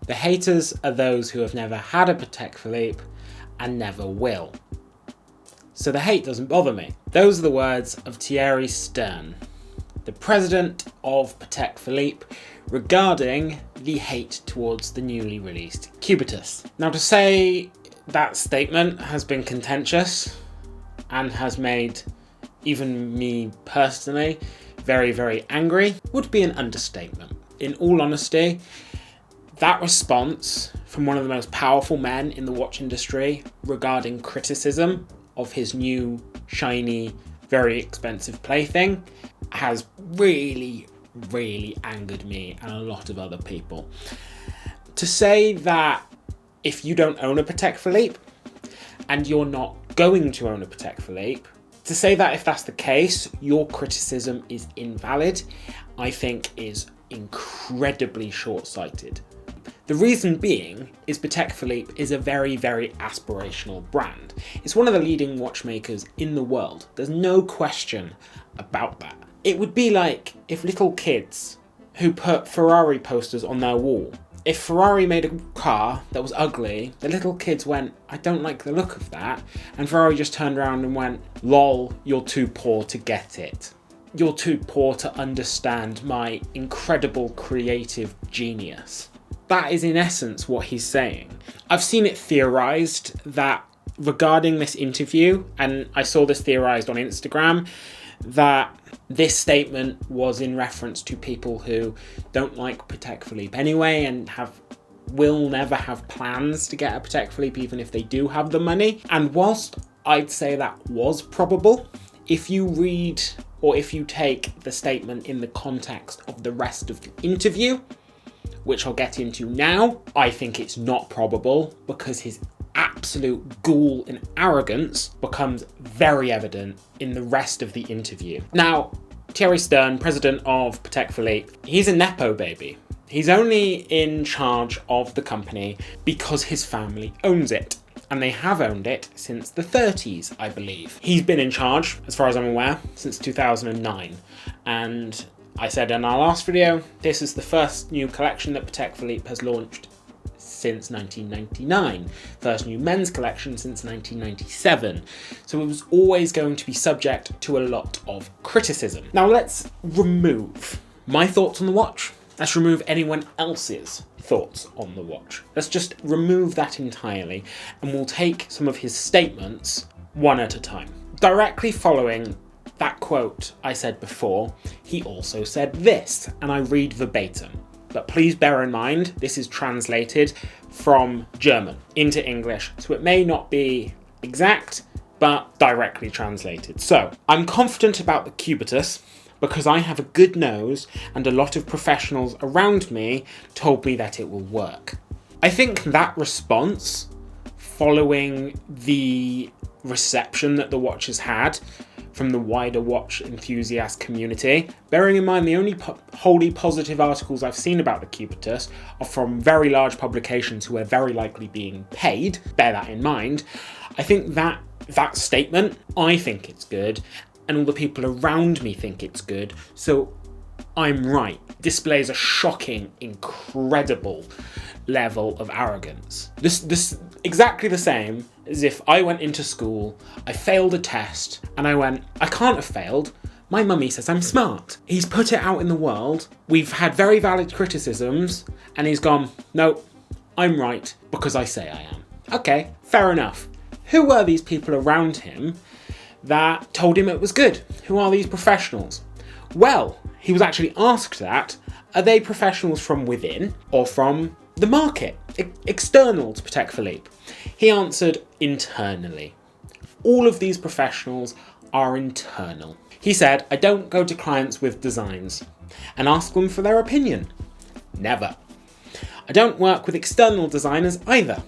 The haters are those who have never had a Patek Philippe and never will. So the hate doesn't bother me. Those are the words of Thierry Stern, the president of Patek Philippe, regarding the hate towards the newly released Cubitus. Now, to say that statement has been contentious and has made even me personally very, very angry would be an understatement. In all honesty, that response from one of the most powerful men in the watch industry regarding criticism of his new, shiny, very expensive plaything has really, really angered me and a lot of other people. To say that if you don't own a Patek Philippe and you're not going to own a Patek Philippe, to say that if that's the case, your criticism is invalid, I think is incredibly short-sighted. The reason being is Patek Philippe is a very, very aspirational brand. It's one of the leading watchmakers in the world. There's no question about that. It would be like if little kids who put Ferrari posters on their wall, if Ferrari made a car that was ugly, the little kids went, I don't like the look of that, and Ferrari just turned around and went, lol, you're too poor to get it. You're too poor to understand my incredible creative genius. That is in essence what he's saying. I've seen it theorised that regarding this interview, and I saw this theorised on Instagram, that this statement was in reference to people who don't like Patek Philippe anyway and will never have plans to get a Patek Philippe even if they do have the money. And whilst I'd say that was probable, if you read or if you take the statement in the context of the rest of the interview, which I'll get into now, I think it's not probable because his absolute ghoul and arrogance becomes very evident in the rest of the interview. Now, Thierry Stern, president of Patek Philippe, he's a nepo baby. He's only in charge of the company because his family owns it, and they have owned it since the 30s, I believe. He's been in charge, as far as I'm aware, since 2009, and I said in our last video, this is the first new collection that Patek Philippe has launched since 1999. First new men's collection since 1997. So it was always going to be subject to a lot of criticism. Now let's remove my thoughts on the watch. Let's remove anyone else's thoughts on the watch. Let's just remove that entirely, and we'll take some of his statements one at a time. Directly following that quote I said before, he also said this, and I read verbatim. But please bear in mind, this is translated from German into English, so it may not be exact, but directly translated. So, I'm confident about the Cubitus because I have a good nose and a lot of professionals around me told me that it will work. I think that response, following the reception that the watch has had from the wider watch enthusiast community, bearing in mind the only wholly positive articles I've seen about the Cubitus are from very large publications who are very likely being paid, bear that in mind, I think that statement, I think it's good, and all the people around me think it's good, so I'm right. Displays a shocking, incredible level of arrogance. This exactly the same as if I went into school, I failed a test, and I went, I can't have failed. My mummy says I'm smart. He's put it out in the world. We've had very valid criticisms, and he's gone, no, I'm right because I say I am. Okay, fair enough. Who were these people around him that told him it was good? Who are these professionals? Well, he was actually asked that. Are they professionals from within or from the market, external to Patek Philippe? He answered internally. All of these professionals are internal. He said, I don't go to clients with designs and ask them for their opinion. Never. I don't work with external designers either.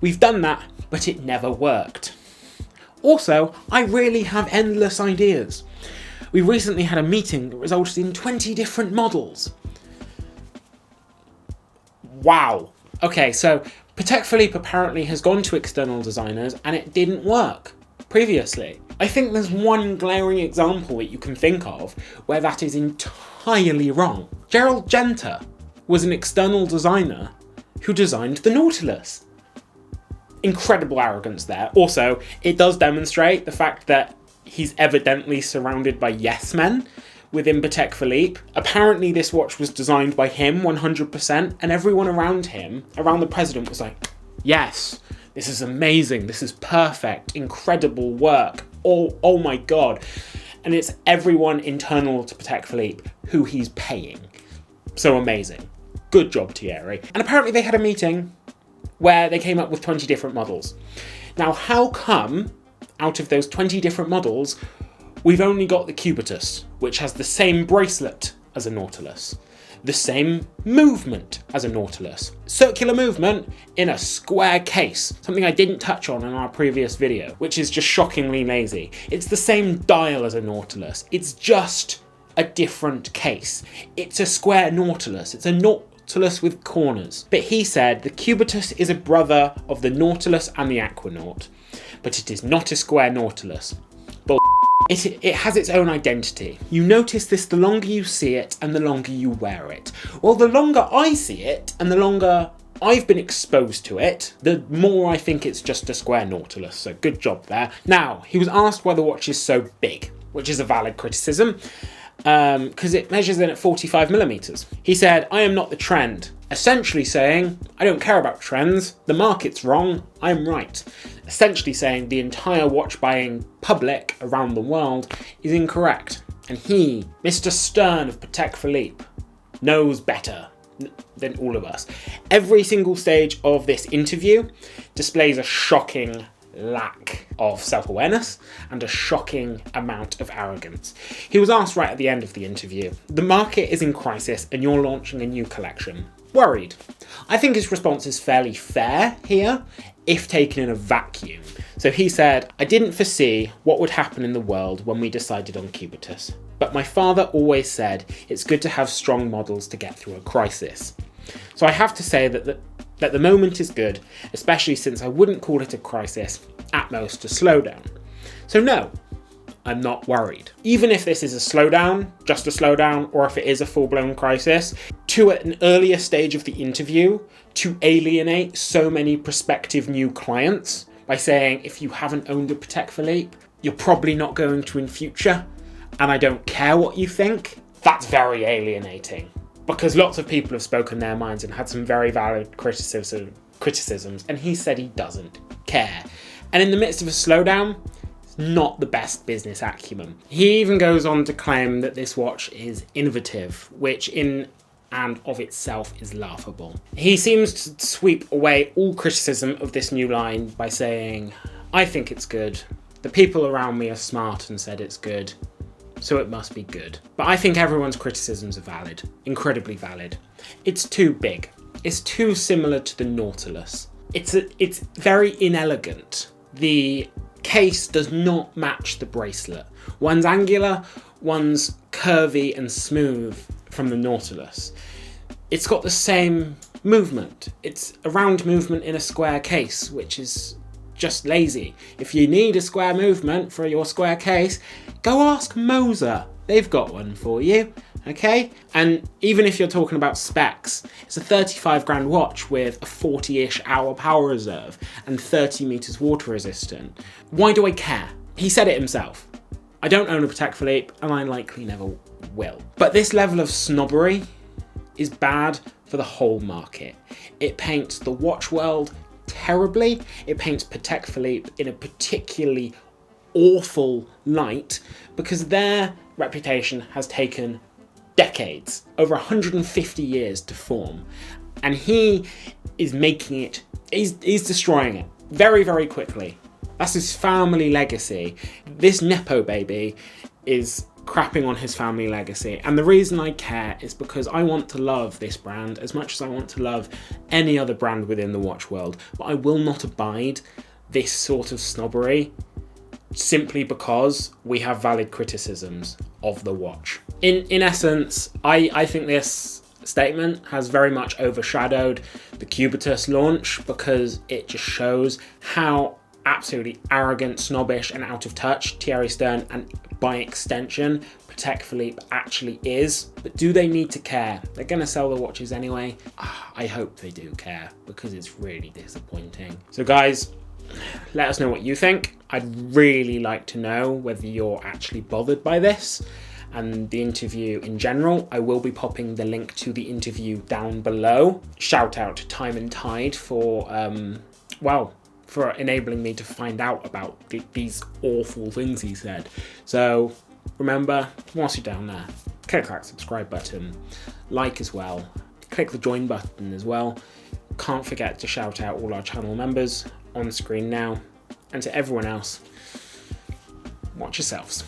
We've done that, but it never worked. Also, I really have endless ideas. We recently had a meeting that resulted in 20 different models. Wow. Okay, so Patek Philippe apparently has gone to external designers and it didn't work previously. I think there's one glaring example that you can think of where that is entirely wrong. Gerald Genta was an external designer who designed the Nautilus. Incredible arrogance there. Also, it does demonstrate the fact that he's evidently surrounded by yes men within Patek Philippe. Apparently this watch was designed by him 100%, and everyone around him, around the president, was like, yes, this is amazing, this is perfect, incredible work, oh my god. And it's everyone internal to Patek Philippe who he's paying. So amazing. Good job, Thierry. And apparently they had a meeting where they came up with 20 different models. Now, how come out of those 20 different models, we've only got the Cubitus, which has the same bracelet as a Nautilus, the same movement as a Nautilus, circular movement in a square case, something I didn't touch on in our previous video, which is just shockingly lazy. It's the same dial as a Nautilus, it's just a different case. It's a square Nautilus, it's a Nautilus with corners. But he said the Cubitus is a brother of the Nautilus and the Aquanaut, but it is not a square Nautilus. It has its own identity. You notice this the longer you see it and the longer you wear it. Well, the longer I see it and the longer I've been exposed to it, the more I think it's just a square Nautilus, so good job there. Now, he was asked why the watch is so big, which is a valid criticism, because it measures in at 45mm. He said, I am not the trend, essentially saying, I don't care about trends, the market's wrong, I'm right. Essentially saying the entire watch buying public around the world is incorrect. And he, Mr. Stern of Patek Philippe, knows better than all of us. Every single stage of this interview displays a shocking lack of self-awareness and a shocking amount of arrogance. He was asked right at the end of the interview, the market is in crisis and you're launching a new collection. Worried. I think his response is fairly fair here, if taken in a vacuum. So he said, I didn't foresee what would happen in the world when we decided on Cubitus, but my father always said it's good to have strong models to get through a crisis. So I have to say that the moment is good, especially since I wouldn't call it a crisis, at most a slowdown. So no, I'm not worried. Even if this is a slowdown, just a slowdown, or if it is a full-blown crisis, to at an earlier stage of the interview, to alienate so many prospective new clients by saying, if you haven't owned a Patek Philippe, you're probably not going to in future, and I don't care what you think, that's very alienating. Because lots of people have spoken their minds and had some very valid criticisms, and he said he doesn't care. And in the midst of a slowdown, it's not the best business acumen. He even goes on to claim that this watch is innovative, which in and of itself is laughable. He seems to sweep away all criticism of this new line by saying, I think it's good, the people around me are smart and said it's good, so it must be good. But I think everyone's criticisms are valid, incredibly valid. It's too big. It's too similar to the Nautilus. It's very inelegant. The case does not match the bracelet. One's angular, one's curvy and smooth from the Nautilus. It's got the same movement. It's a round movement in a square case, which is just lazy. If you need a square movement for your square case, go ask Moser. They've got one for you, okay? And even if you're talking about specs, it's a 35 grand watch with a 40-ish hour power reserve and 30 meters water resistant. Why do I care? He said it himself. I don't own a Patek Philippe and I likely never will. But this level of snobbery is bad for the whole market. It paints the watch world terribly. It paints Patek Philippe in a particularly awful light because their reputation has taken decades, over 150 years to form, and he is making it, he's destroying it very, very quickly. That's his family legacy. This Nepo baby is crapping on his family legacy, and the reason I care is because I want to love this brand as much as I want to love any other brand within the watch world, but I will not abide this sort of snobbery simply because we have valid criticisms of the watch. In essence, I think this statement has very much overshadowed the Cubitus launch because it just shows how absolutely arrogant, snobbish, and out of touch Thierry Stern, and by extension, Patek Philippe actually is. But do they need to care? They're going to sell the watches anyway. I hope they do care, because it's really disappointing. So guys, let us know what you think. I'd really like to know whether you're actually bothered by this and the interview in general. I will be popping the link to the interview down below. Shout out to Time and Tide for, for enabling me to find out about these awful things he said. So remember, whilst you're down there, click that subscribe button, like as well, click the join button as well. Can't forget to shout out all our channel members on screen now, and to everyone else, watch yourselves.